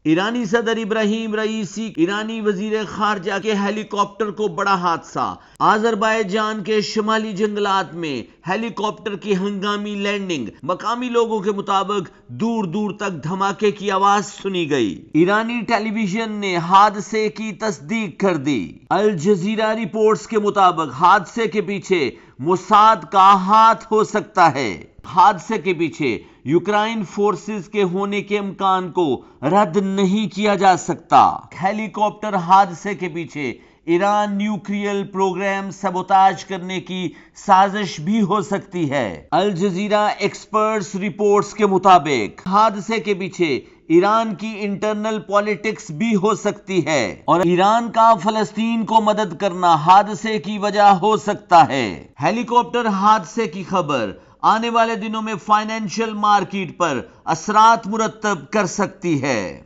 ईरानी सदर इब्राहिम रईसी ईरानी वजीर खारजा के हेलीकॉप्टर को बड़ा हादसा। अजरबैजान के शुमाली जंगलात में हेलीकॉप्टर की हंगामी लैंडिंग। मकामी लोगों के मुताबिक दूर दूर तक धमाके की आवाज सुनी गई। ईरानी टेलीविजन ने हादसे की तस्दीक कर दी। अल जजीरा रिपोर्ट्स के मुताबिक हादसे के पीछे मोसाद का हाथ हो सकता है। हादसे के पीछे यूक्रेन फोर्सेस के होने के इम्कान को रद्द नहीं किया जा सकता। हेलीकॉप्टर हादसे के पीछे ईरान न्यूक्लियर प्रोग्राम सबोताज करने की साजिश भी हो सकती है। अल जजीरा एक्सपर्ट्स रिपोर्ट्स के मुताबिक हादसे के पीछे ईरान की इंटरनल पॉलिटिक्स भी हो सकती है और ईरान का फलस्तीन को मदद करना हादसे की वजह हो सकता है। हेलीकॉप्टर हादसे की खबर आने वाले दिनों में फाइनेंशियल मार्केट पर असरात मुरतब कर सकती है।